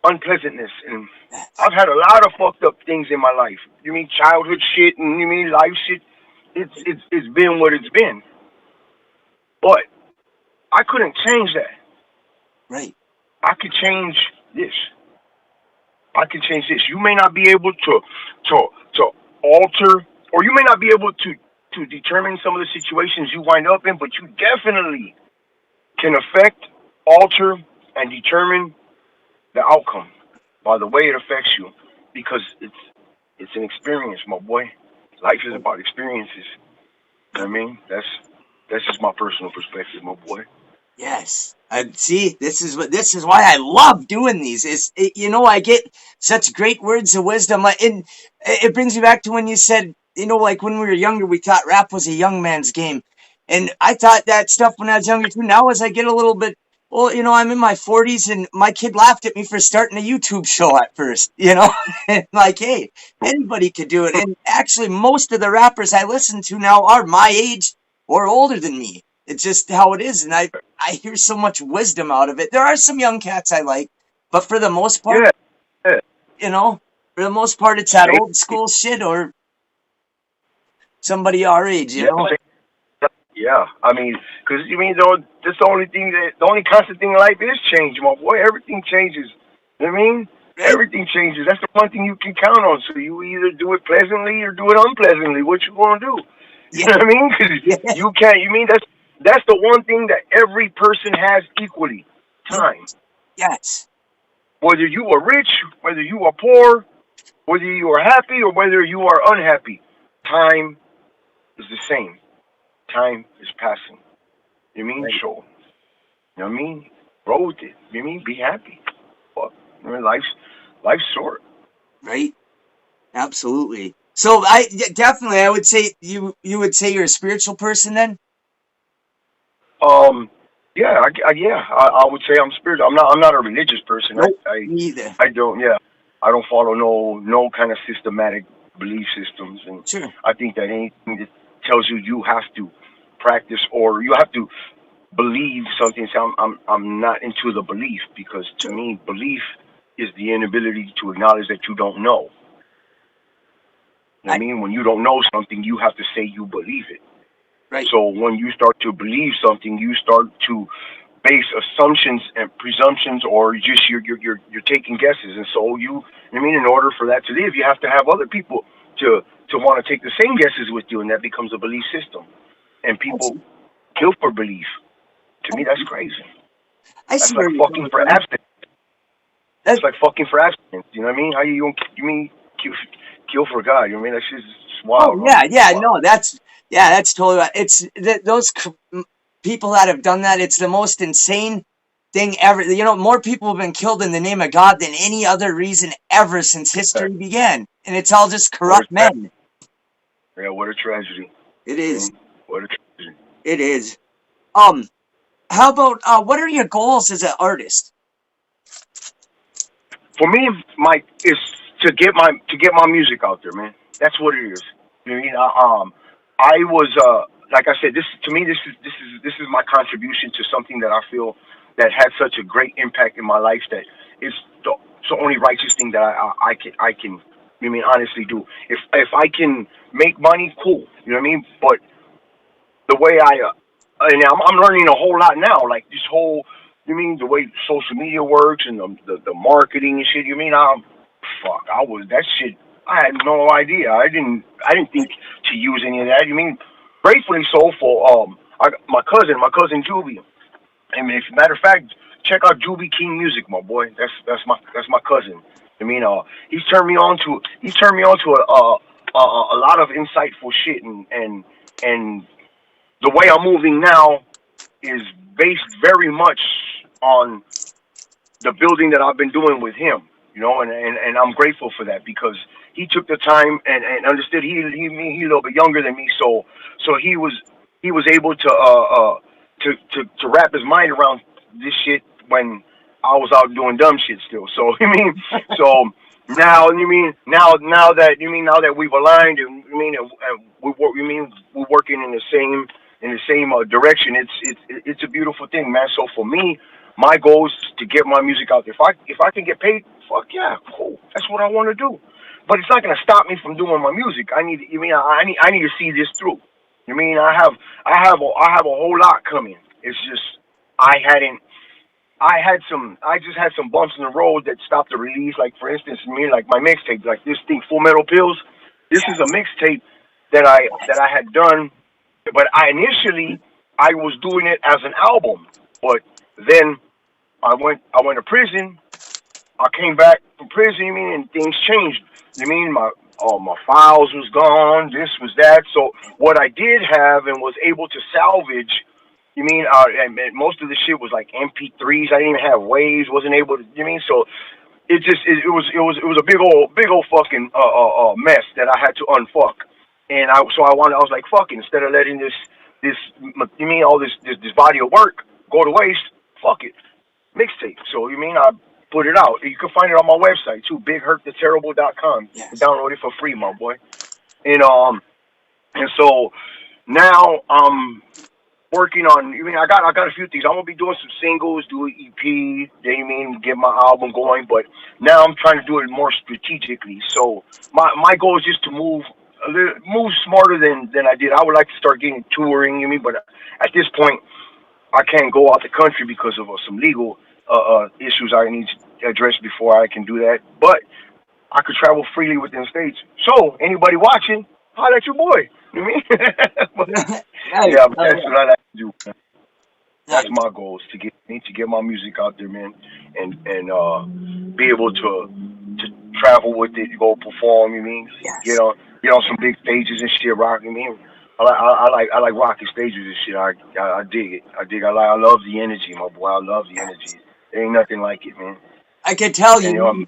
unpleasantness. And Yes. I've had a lot of fucked up things in my life. You mean childhood shit and you mean life shit? It's been what it's been. But I couldn't change that. Right. I could change this. I can change this. You may not be able to to alter, or you may not be able to determine some of the situations you wind up in, but you definitely can affect, alter, and determine the outcome by the way it affects you, because it's an experience, my boy. Life is about experiences. You know what I mean? That's just my personal perspective, my boy. Yes. I see. This is why I love doing these. I get such great words of wisdom, and it brings me back to when you said, like when we were younger, we thought rap was a young man's game, and I thought that stuff when I was younger too. Now, as I get a little bit, well, I'm in my 40s, and my kid laughed at me for starting a YouTube show at first, and like, hey, anybody could do it. And actually, most of the rappers I listen to now are my age or older than me. It's just how it is, and I hear so much wisdom out of it. There are some young cats I like, but for the most part, Yeah, yeah. you know, for the most part, it's that Same. old school shit or somebody our age, Yeah, yeah. I mean, because you mean that's the only constant thing in life is change, my boy. Everything changes. You know what I mean? right? Everything changes. That's the one thing you can count on. So you either do it pleasantly or do it unpleasantly. What you gonna do? You Yeah, know what I mean? Because yeah, you can't. You mean that's the one thing that every person has equally: yeah, time. yes, Whether you are rich, whether you are poor, whether you are happy or whether you are unhappy, time is the same. Time is passing. You mean right, so? You know what I mean? Roll with it. You mean be happy? Fuck. I mean, life's short. right, absolutely. So definitely I would say you would say you're a spiritual person then. Um, yeah, I would say I'm spiritual. I'm not a religious person. Nope, me either. I don't. Yeah, I don't follow no kind of systematic belief systems, and Sure, I think that anything that tells you you have to practice or you have to believe something. So I'm not into the belief, because to me, belief is the inability to acknowledge that you don't know. You know what I I mean? When you don't know something, you have to say you believe it. right. So when you start to believe something, you start to base assumptions and presumptions, or just you're taking guesses. And so I mean, in order for that to live, you have to have other people to want to take the same guesses with you, and that becomes a belief system. And I people see. kill for belief. To I me, that's see. crazy. I That's see like where you're fucking coming for from. abstinence. That, It's like fucking for abstinence. You know what I mean? How you mean kill for God? You know what I mean? That's just oh wild, man. yeah, It's yeah. wild. No, that's totally right. It's those people that have done that. It's the most insane thing ever. You know, more people have been killed in the name of God than any other reason ever since history began, and it's all just What a corrupt men. yeah, what a tragedy. It I is. mean, what a tragedy. It is. Um, how about what are your goals as an artist? For me, my is to get my music out there, man. That's what it is. You know what I mean? I was like I said, this to me, this is my contribution to something that I feel that had such a great impact in my life, that it's the only righteous thing that I can I mean honestly do. If I can make money, cool. You know what I mean? But the way and I'm learning a whole lot now. Like this whole, you mean the way social media works and the marketing and shit. You mean fuck, I was that shit. I had no idea. I didn't think to use any of that. You mean, gratefully so for my cousin Juby. I mean, if matter of fact, check out Juby King Music, my boy. That's my cousin. I mean, he turned me on to a lot of insightful shit, and the way I'm moving now is based very much on the building that I've been doing with him, and I'm grateful for that, because he took the time and understood he a little bit younger than me, so he was able to wrap his mind around this shit when I was out doing dumb shit still. So I mean, so now that we've aligned, and we're working in the same direction. It's a beautiful thing, man. So for me, my goal is to get my music out there. If I can get paid, fuck yeah, cool. That's what I want to do. But it's not gonna stop me from doing my music. I need to see this through. You mean I have a whole lot coming. It's just I hadn't. I just had some bumps in the road that stopped the release. Like for instance, like my mixtape, like this thing, Full Metal Pills. This is a mixtape that I had done, but I was doing it as an album. But then I went to prison. I came back from prison, and things changed. My files was gone, this was that. So what I did have and was able to salvage, and most of the shit was like MP3s. I didn't even have waves, wasn't able to, so it was a big old fucking mess that I had to unfuck. And I was like, fuck it, instead of letting this all this body of work go to waste, fuck it, mixtape. So I put it out. You can find it on my website too, bigherkdaterrible.com. You can Yes. download it for free, my boy. And so now I'm working on. I got a few things. I'm gonna be doing some singles, do an EP. Get my album going. But now I'm trying to do it more strategically. So my goal is just to move smarter than I did. I would like to start getting touring. But at this point, I can't go out the country because of some legal issues I need to address before I can do that. But I could travel freely within the states. So anybody watching, holler at your boy. You know what I mean? But, Nice. yeah, Oh, that's what I like to do, man. That's nice. my goal, is to get my music out there, man, and be able to travel with it, go perform. Get Yes. on some big stages and shit, rock. I like rocking stages and shit. I dig it. I love the energy, my boy. I love the Yes. energy. There ain't nothing like it, man. I could tell And you.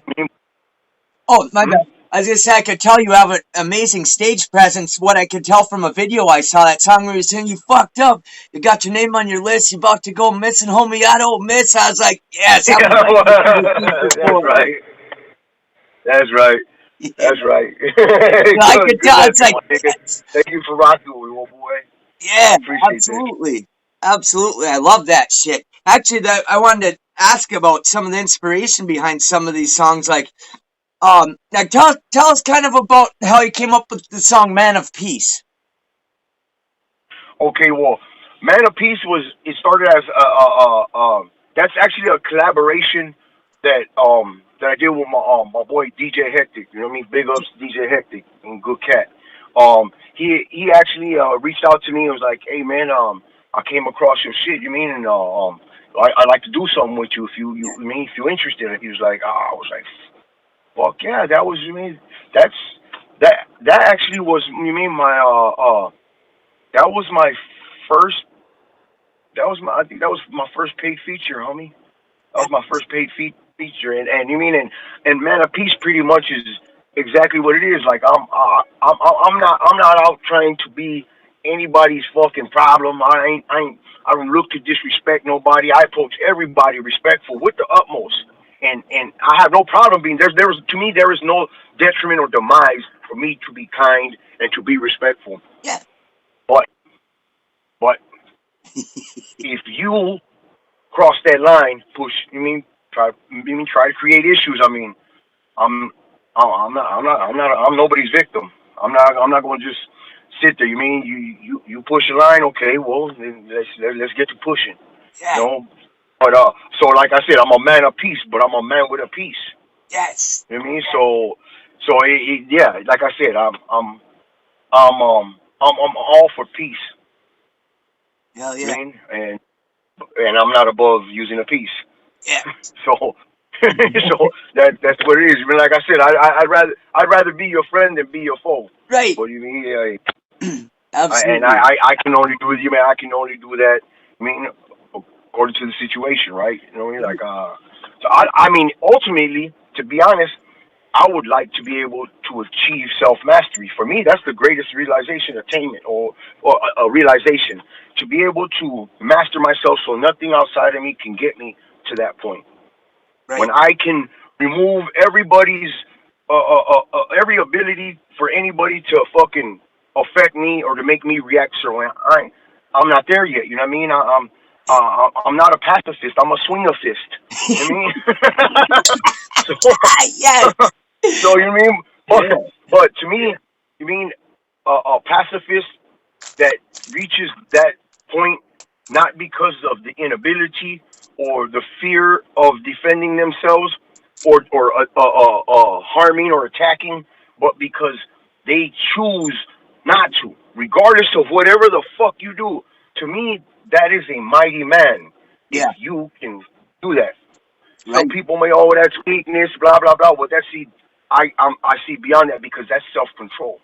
Oh, my hmm? bad. I was gonna say I could tell you have an amazing stage presence. What I could tell from a video I saw, that song where you saying you fucked up, you got your name on your list, you about to go missing, homie. I don't miss. I was like, yes, I would like to see this thing That's perform. right. That's right. Yeah. That's right. I could Good tell. lesson, It's like, my nigga. yes. Thank you for rocking with me, my boy. I Yeah, appreciate that. absolutely. Absolutely, I love that shit. Actually, that I wanted to ask about some of the inspiration behind some of these songs. Like tell us kind of about how you came up with the song "Man of Peace." Okay, well, Man of Peace it started as that's actually a collaboration that I did with my boy DJ Hectic. You know what I mean? Big ups DJ Hectic and good cat. He actually reached out to me and was like, "Hey man, I came across your shit. You mean? And I'd like to do something with you Yeah, I mean if you're interested." And he was like, I was like, "Fuck yeah, that was you mean that's that actually was you mean my that was my first. That was my. I think that was my first paid feature, homie. That yeah, was my first paid feature, and you mean and Man of Peace pretty much is exactly what it is. Like I'm not out trying to be anybody's fucking problem. I don't look to disrespect nobody. I approach everybody respectful with the utmost, and I have no problem being there. Was to me there is no detriment or demise for me to be kind and to be respectful. yeah, But but if you cross that line, push. Try to create issues. I mean, I'm I'm nobody's victim. I'm not going to just sit there. You mean you push a line? Okay, well then let's get to pushing. You yeah, know, but so like I said, I'm a man of peace, but I'm a man with a peace. yes, You know what I mean? So yeah, like I said, I'm all for peace. hell I yeah, mean, and I'm not above using a piece. yeah, So so that's what it is. I mean, like I said, I'd rather be your friend than be your foe. right, But you mean, yeah, absolutely, I can only do it. You mean I can only do that. I mean, according to the situation, right? You know what I mean? Like so I mean, ultimately, to be honest, I would like to be able to achieve self mastery. For me, that's the greatest realization, attainment, or a realization to be able to master myself, so nothing outside of me can get me to that point. When right, I can remove every ability for anybody to fucking affect me or to make me react certain way. I'm not there yet. You know what I mean? I'm not a pacifist. I'm a swingafist. You know what I mean? yes, so so you mean, but, yeah, but to me, you mean a pacifist that reaches that point not because of the inability or the fear of defending themselves or harming or attacking, but because they choose not to, regardless of whatever the fuck you do. To me, that is a mighty man. If yeah, you can do that, some right, people may, oh, that's weakness, blah blah blah. But I see beyond that because that's self control.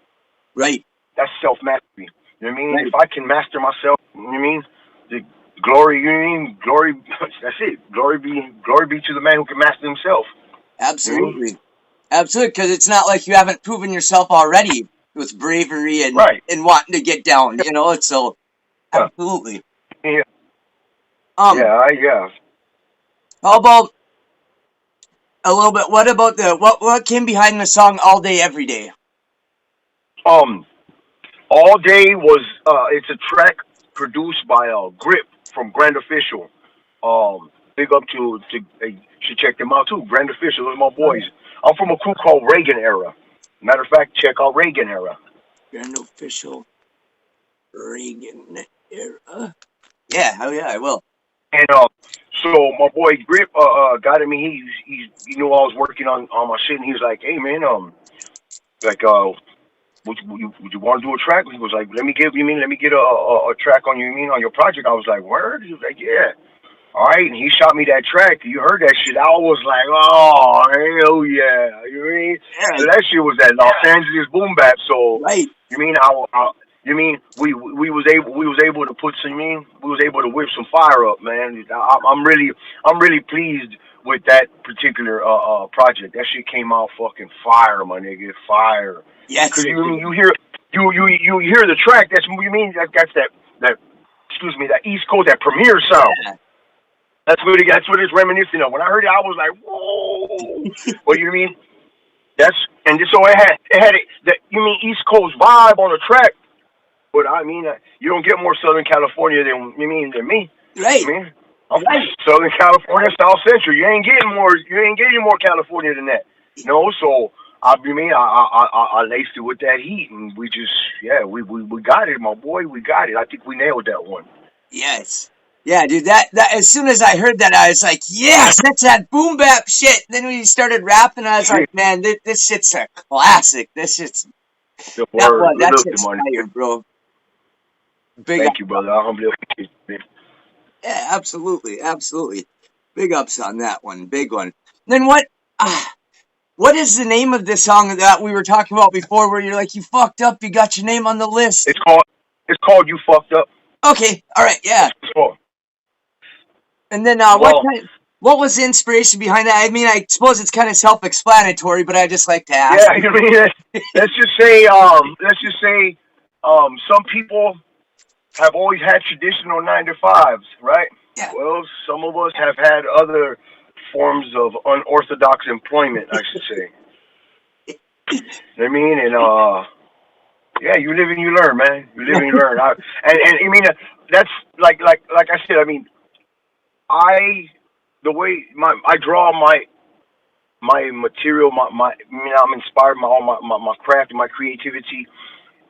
right, That's self mastery. You know what I mean? If right, I can master myself, you know what I mean? The glory, you know what I mean? Glory, that's it. Glory be to the man who can master himself. You know what I mean? absolutely. Absolutely, because it's not like you haven't proven yourself already with bravery Right. and wanting to get down. You know, it's so Yeah. absolutely. Yeah. Um, Yeah. how about a little bit? What about what came behind the song "All Day Every Day"? Um, All Day was it's a track produced by Grip from Grand Official. Big up to you should check them out too. Grand Official, those are my boys. I'm from a crew called Reagan Era. Matter of fact, check out Reagan Era. Grand Official Reagan era. Yeah, oh yeah, I will. And so my boy Grip got at me. He knew I was working on my shit, and he was like, "Hey man, like would you want to do a track?" He was like, let me get a track on you mean on your project." I was like, "Word?" He was like, "Yeah." All right, and he shot me that track. You heard that shit? I was like, "Oh hell yeah!" You know what I mean? Yeah, So that shit was that Los Angeles boom bap. So right. you mean you mean we was able to put some mean we was able to whip some fire up, man. I'm really pleased with that particular project. That shit came out fucking fire, my nigga, fire. Yes, Cause it you hear you hear the track. That's you mean that's that excuse me that East Coast that premiere sound. yeah, That's what it's reminiscent of. When I heard it, I was like, whoa. Well, you know what I mean? That's and just so it had the you mean East Coast vibe on the track. But I mean, you don't get more Southern California than me. I Right, mean, I'm from right. Southern California, South Central. You ain't getting more. You ain't getting more California than that. No, so I laced it with that heat, and we just we got it, my boy. We got it. I think we nailed that one. Yes. Yeah, dude, that as soon as I heard that, I was like, yes, that's that boom bap shit. Then when you started rapping, I was like, Shit, man, this shit's a classic. This shit's the word. that Look, the shit's money. fire, bro. Big up. Thank you, brother. I humbly appreciate it. Yeah, absolutely, absolutely. Big ups on that one, big one. Then what is the name of this song that we were talking about before, where you're like, you fucked up, you got your name on the list? It's called You Fucked Up. Okay, all right, yeah. That's what it's called. And then Well, what was the inspiration behind that? I mean, I suppose it's kind of self-explanatory, but I just like to yeah, ask. I mean, let's just say, some people have always had traditional 9 to 5s, right? Yeah. Well, some of us have had other forms of unorthodox employment, I should say. You know what I mean? And yeah, you live and you learn, man. You live and you learn. And I mean, that's like I said. I mean, I the way I draw my material, I mean, I'm inspired. My craft and my creativity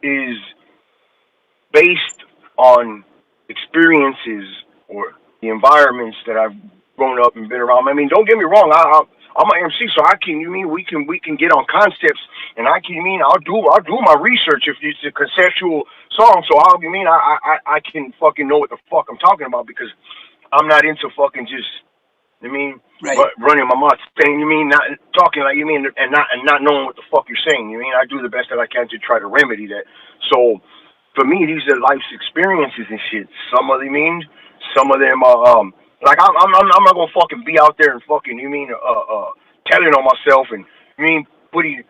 is based on experiences or the environments that I've grown up and been around. I mean, don't get me wrong. I'm an MC, so I can. You mean we can get on concepts, and I can. You mean I'll do my research if it's a conceptual song. So you mean I can fucking know what the fuck I'm talking about, because I'm not into fucking just. You mean Right. running my mouth saying, you mean not talking like, you mean, and not knowing what the fuck you're saying. You mean I do the best that I can to try to remedy that. So for me, these are life's experiences and shit. Some of them mean, some of them are like I'm not gonna fucking be out there and fucking, you mean, telling on myself, and you mean putting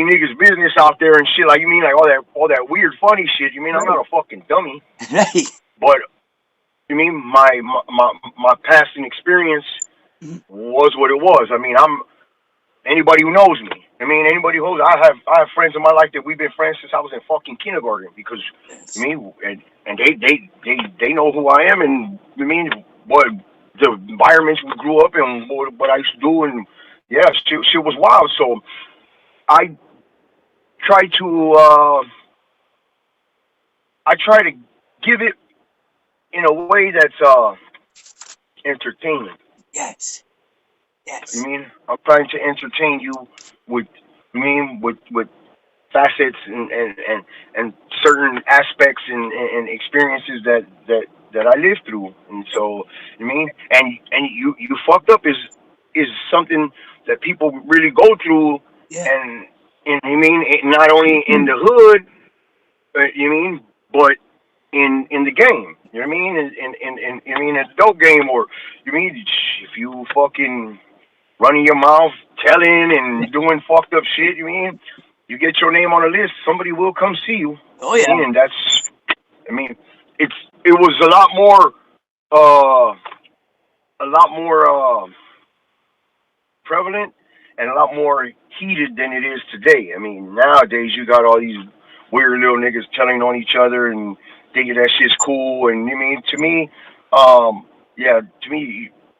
niggas business out there and shit, like, you mean, like all that weird funny shit. You mean I'm Right. not a fucking dummy, Right. but you mean my past and experience was what it was. I mean, I'm anybody who knows me. I mean, anybody who knows, I have friends in my life that we've been friends since I was in fucking kindergarten, because I Yes. mean, and they know who I am, and I mean what the environments we grew up in, what I used to do, and yeah, shit was wild. So I try to give it in a way that's entertaining. Yes. I Yes. mean, I'm trying to entertain you with, with facets and certain aspects and experiences that I lived through. And so, I mean, and you fucked up is something that people really go through, Yeah. and I mean, not only in the hood, you mean, but in the game. You know what I mean? In I mean, a dope game, or you mean if you fucking running your mouth, telling and doing fucked up shit, you mean, you get your name on a list, somebody will come see you. Oh I yeah. mean, and that's, I mean, it was a lot more prevalent and a lot more heated than it is today. I mean, nowadays you got all these weird little niggas telling on each other and thinking that shit's cool. And I mean, to me,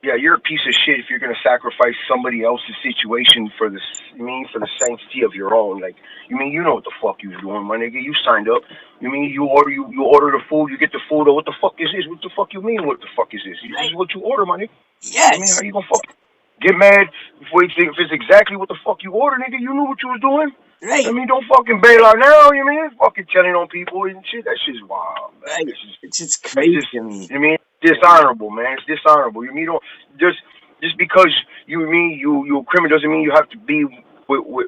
yeah, you're a piece of shit if you're gonna sacrifice somebody else's situation for this. I mean, for the sanctity of your own. Like, you mean, you know what the fuck you was doing, my nigga? You signed up. You mean you order the food, you get the food. Or what the fuck is this? What the fuck you mean? What the fuck is this? This Right. is what you order, my nigga. I mean, how Yes. you gonna fuck get mad before you think if it's exactly what the fuck you ordered, nigga? You knew what you was doing. I Right. mean, don't fucking bail out now. You mean fucking telling on people and shit? That shit's wild, man. Right. It's just That's crazy just. to me. I mean, dishonorable, man. It's dishonorable. You mean don't just because you a criminal doesn't mean you have to be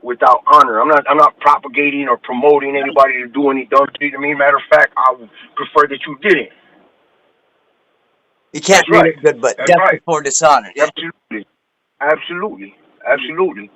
without honor. I'm not propagating or promoting anybody to do any dumb shit. I mean, matter of fact, I would prefer that you didn't. You can't That's mean right. it good, but That's death right. before dishonor. Yeah. Absolutely. Absolutely. Absolutely.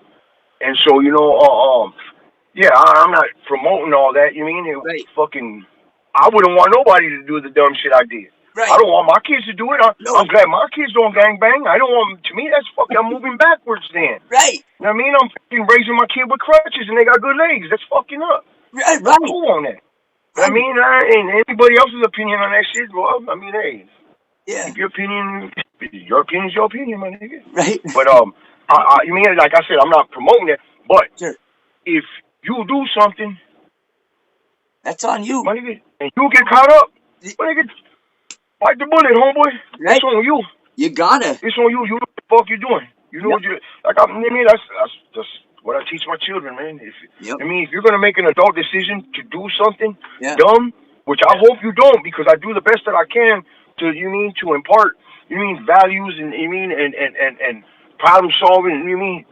And so, yeah, I'm not promoting all that. You mean it Right. fucking? I wouldn't want nobody to do the dumb shit I did. I Right. don't want my kids to do it. No. I'm glad my kids don't gang bang. I don't want. To me, that's fucking. I'm moving backwards. Then. Right. You know what I mean? I'm fucking raising my kid with crutches and they got good legs. That's fucking up. Right. Who Right. on that? I Right. mean, and anybody else's opinion on that shit, well, I mean, hey, Yeah. keep your opinion. Your opinion is your opinion, my nigga. Right. But you mean like I said, I'm not promoting it. But Sure. if you do something, That's on you. my nigga, and you get caught up, my nigga, bite the bullet, homeboy. It's Right. on you. You gotta. It's on you. You know what the fuck you're doing. You know Yep. what you like. I mean, that's just what I teach my children, man. Yep. If you're gonna make an adult decision to do something Yeah. dumb, which I hope you don't, because I do the best that I can to impart values and and problem solving and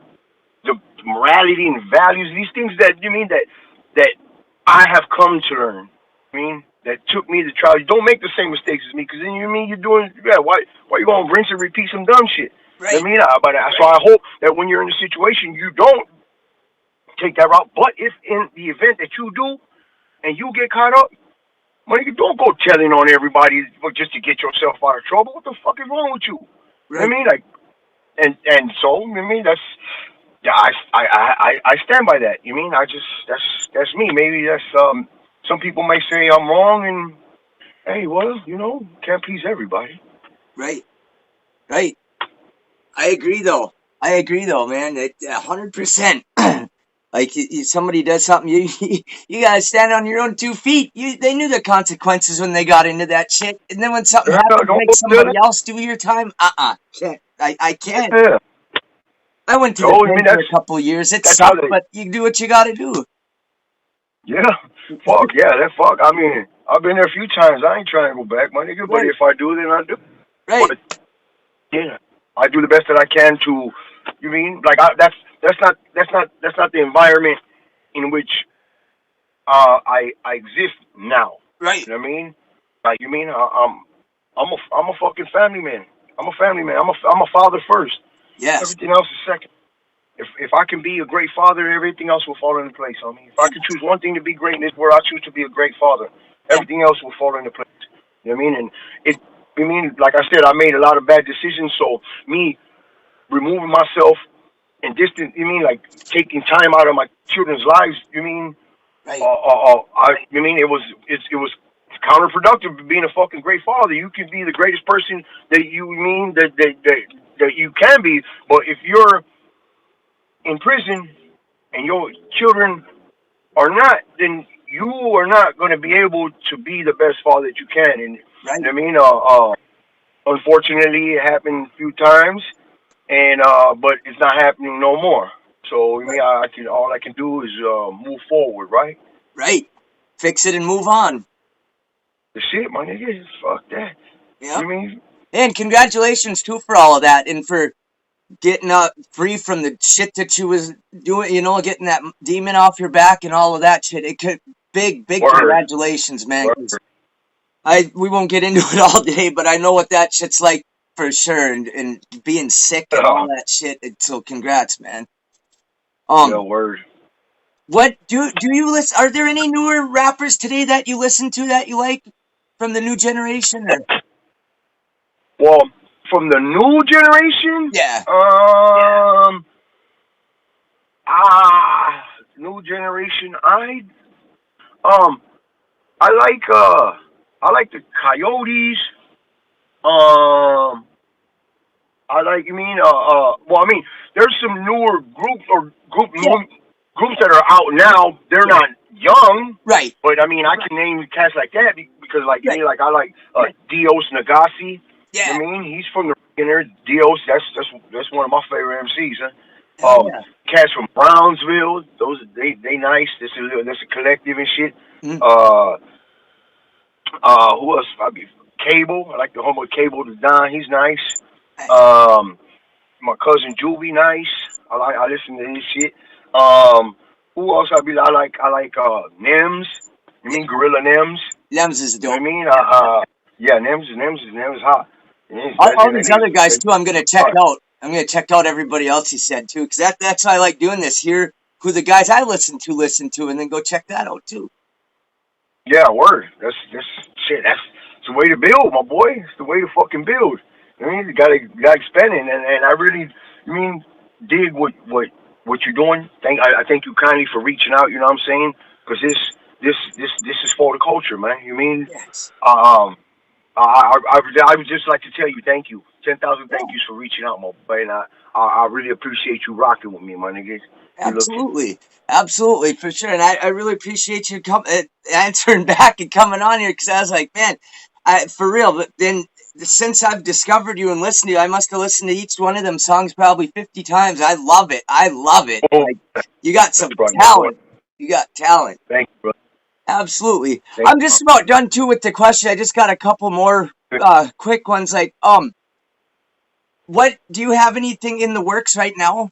the morality and values, these things that that I have come to learn. That took me to try. Don't make the same mistakes as me, because then you're doing why you gonna rinse and repeat some dumb shit? Right. So I hope that when you're in a situation, you don't take that route. But if in the event that you do and you get caught up, well, you don't go telling on everybody just to get yourself out of trouble. What the fuck is wrong with you? Right. Like, and so that's yeah, I stand by that. I just that's me. Maybe that's some people may say I'm wrong, and hey, well, can't please everybody. Right. Right. I agree though. Man. 100%. Like somebody does something, you gotta stand on your own 2 feet. They knew the consequences when they got into that shit, and then when something happens, Don't make go somebody else do your time. Can't. I can't. Yeah. I went to So the pen for a couple of years. It that's how sucked, they. but you do what you gotta do. Yeah. Fuck yeah, that fuck. I mean, I've been there a few times. I ain't trying to go back, my nigga. But Right. if I do, then I do. Right. But yeah, I do the best that I can to. That's not the environment in which I exist now. Right. You know what I mean? Like I'm a fucking family man. I'm a family man. I'm a father first. Yes. Everything else is second. If I can be a great father, everything else will fall into place. If I can choose one thing to be great in this world, I choose to be a great father. Everything else will fall into place. You know what I mean? And like I said, I made a lot of bad decisions. So me removing myself and distant, like taking time out of my children's lives. Right. It was counterproductive being a fucking great father. You can be the greatest person that that you can be, but if you're in prison and your children are not, then you are not going to be able to be the best father that you can. And Right. you know what I mean, unfortunately, it happened a few times, and but it's not happening no more. So all I can do is move forward, right? Right. Fix it and move on. The shit, my nigga, fuck that. Yeah. You mean? And congratulations too for all of that and for getting free from the shit that you was doing, getting that demon off your back and all of that shit. It could big Word. Congratulations, man. Word. We won't get into it all day, but I know what that shit's like for sure, and being sick and all that shit. So congrats, man. Yeah, word. What do you listen? Are there any newer rappers today that you listen to that you like from the new generation? Or? Well, from the new generation, Yeah. New generation. I like the Coyotes. I like. There's some newer groups that are out now. They're not young, Right. but I can name cats like that because, like, right. I like Dios Nagasi. Yeah. He's from the there. Dios, that's one of my favorite MCs. Yeah. Cats from Brownsville, they nice. That's a collective and shit. Mm-hmm. Who else? Cable. I like the homie Cable the Don. He's nice. My cousin Juby, nice. I listen to his shit. Who else? I like Nems. Gorilla Nems? Nems is dope. Yeah, Nems is hot. All these other guys too. I'm gonna check out. I'm gonna check out everybody else he said too, because that's why I like doing this. Hear who the guys I listen to, and then go check that out too. Yeah, word. That's shit. That's the way to build, my boy. It's the way to fucking build. You gotta expand it, and I really, dig what you're doing. I thank you kindly for reaching out. You know what I'm saying? Because this is for the culture, man. You mean, Yes. um, I would just like to tell you thank you, 10,000 Yeah. thank yous for reaching out, my boy, and I really appreciate you rocking with me, my nigga. Good looking. Absolutely. Absolutely, for sure. And I really appreciate you answering back and coming on here because I was like, man, for real. But then since I've discovered you and listened to you, I must have listened to each one of them songs probably 50 times. I love it. I love it. Oh, Like, you got that's some right, my boy. talent. You got talent. Thank you, bro. Absolutely. Thank I'm just about done too with the question. I just got a couple more you. quick ones. Like, what do you have anything in the works right now?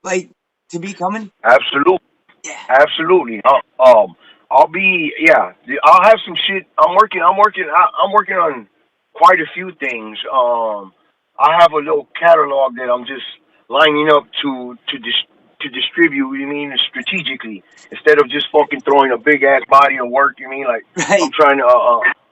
Like to be coming? Absolutely. Yeah. Absolutely. I'll be yeah. I'll have some shit. I'm working on quite a few things. I have a little catalog that I'm just lining up to distribute. You mean strategically instead of just fucking throwing a big ass body of work. You mean like I'm Right. trying to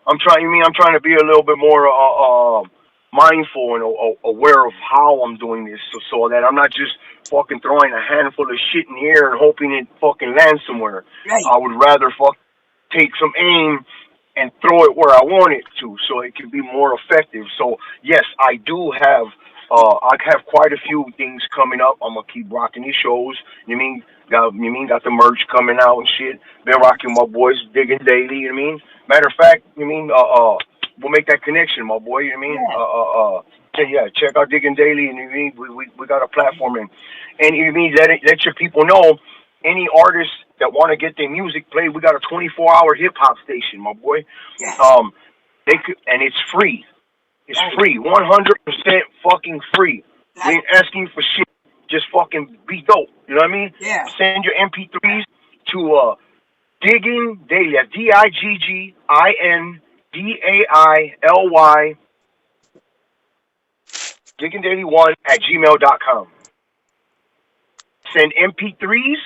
I'm trying. You mean I'm trying to be a little bit more mindful and aware of how I'm doing this, so that I'm not just fucking throwing a handful of shit in the air and hoping it fucking lands somewhere. Right. I would rather take some aim and throw it where I want it to, so it can be more effective. So yes, I do have. I have quite a few things coming up. I'm gonna keep rocking these shows. Got the merch coming out and shit. Been rocking my boys, Diggin Daily. You know what I mean? Matter of fact, we'll make that connection, my boy. You know what I mean? Yeah. Yeah, check out Diggin Daily, and you mean we got a platform, and you mean let your people know any artists that want to get their music played. We got a 24-hour hip hop station, my boy. Yes. Um, and it's free. It's Right. free, 100% fucking free. We Nice. ain't asking for shit. Just fucking be dope. You know what I mean? Yeah. Send your MP3s to Diggin Daily. That's DIGGINDAILY diggingdaily1@gmail.com. Send MP3s,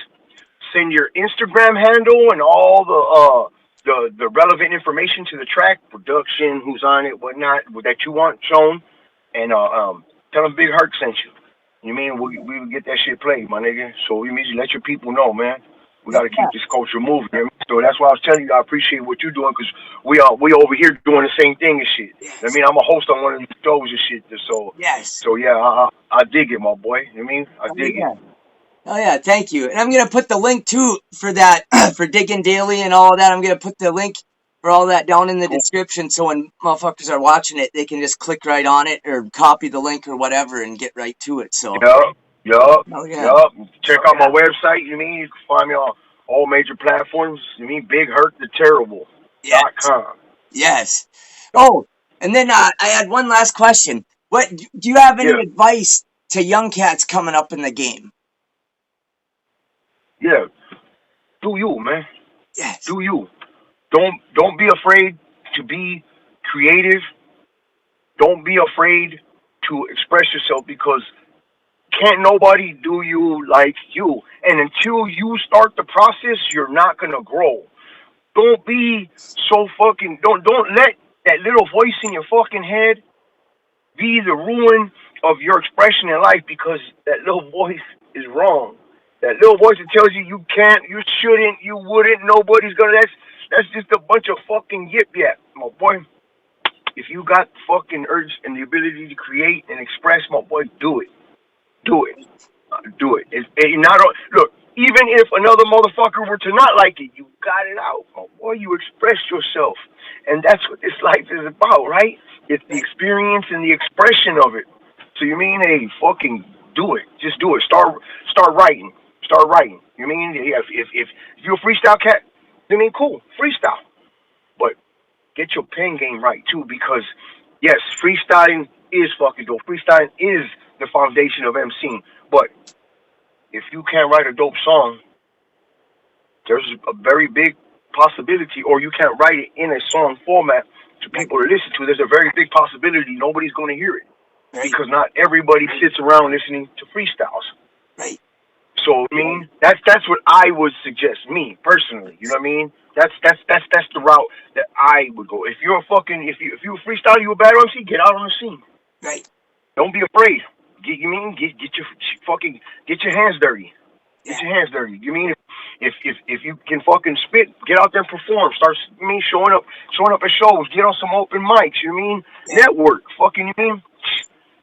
send your Instagram handle and all the relevant information to the track, production, who's on it, whatnot, that you want shown, and tell them Big Herk sent you. You mean we would get that shit played, my nigga? So you mean you let your people know, man. We got to keep Yeah. this culture moving. You know? So that's why I was telling you I appreciate what you're doing because we over here doing the same thing and shit. I Yes. mean I'm a host on one of these shows and shit. Yes. So yeah, I dig it, my boy. You know what I mean? I Oh dig it. yeah. Oh yeah. Thank you. And I'm gonna put the link too for that for Digging Daily and all of that. I'm gonna put the link for all that down in the Cool. description so when motherfuckers are watching it, they can just click right on it or copy the link or whatever and get right to it. So. Yup, yup, Oh yeah. yup. Check out my website. You mean you can find me on all major platforms. You mean Big Herk Da Terrible Yes. .com. Yes. Oh, and then I had one last question. What do you have any Yeah, advice to young cats coming up in the game? yeah. Do you, man? Yes. Do you? Don't be afraid to be creative. Don't be afraid to express yourself because can't nobody do you like you. And until you start the process, you're not gonna grow. Don't be so fucking don't let that little voice in your fucking head be the ruin of your expression in life because that little voice is wrong. That little voice that tells you you can't, you shouldn't, you wouldn't, nobody's gonna. That's just a bunch of fucking yip yap, my boy. If you got fucking urge and the ability to create and express, my boy, do it. Do it. Do it. It not look. Even if another motherfucker were to not like it, you got it out, my boy. You expressed yourself, and that's what this life is about, right? It's the Right. experience and the expression of it. So you mean, hey, fucking do it. Just do it. Start writing. Start writing. You mean, yeah, if you're a freestyle cat, you mean cool, freestyle. But get your pen game right too, because yes, freestyling is fucking dope. Freestyling is the foundation of MCing. But if you can't write a dope song, there's a very big possibility, or you can't write it in a song format to Right. people to listen to. There's a very big possibility nobody's going to hear it Right. because not everybody sits around listening to freestyles. Right. So I mean, that's what I would suggest, me personally. You know what I mean? That's the route that I would go. If you're a fucking if you freestyle, you a bad MC, get out on the scene. Right. Don't be afraid. Get your fucking get your hands dirty. Get Yeah. your hands dirty. You mean if you can fucking spit, get out there and perform. Start, showing up at shows. Get on some open mics. You mean Yeah. network? Fucking, you mean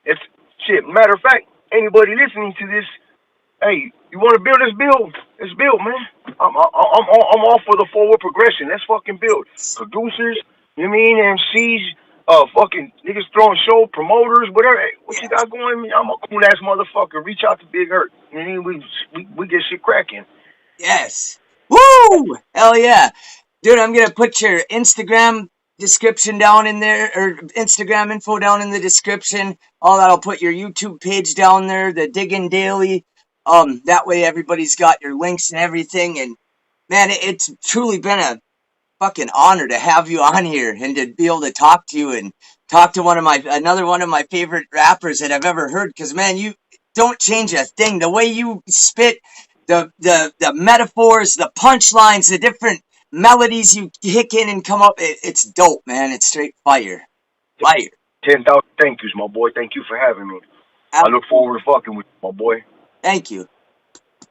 it's shit. Matter of fact, anybody listening to this, hey, you want to build this build? Let's build, man. I'm all for the forward progression. Let's fucking build. Producers, you mean MCs, fucking niggas throwing show promoters, whatever. Hey, what you got going? I'm a cool ass motherfucker. Reach out to Big Herk. You mean we get shit cracking. Yes. Woo! Hell yeah. Dude, I'm going to put your Instagram description down in there, or Instagram info down in the description. All that, I'll put your YouTube page down there, the Diggin Daily. That way everybody's got your links and everything. And man, it's truly been a fucking honor to have you on here and to be able to talk to you and talk to another one of my favorite rappers that I've ever heard. Because man, you don't change a thing. The way you spit, the metaphors, the punchlines, the different melodies you kick in and come up, it's dope, man. It's straight fire. 10,000 thank yous, my boy. Thank you for having me. I look forward to fucking with you, my boy. Thank you.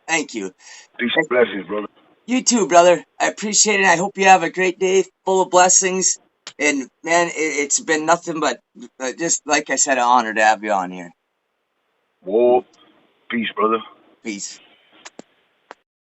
Thank you. Peace and blessings, brother. You too, brother. I appreciate it. I hope you have a great day full of blessings. And man, it's been nothing but just like I said, an honor to have you on here. Whoa. Peace, brother. Peace.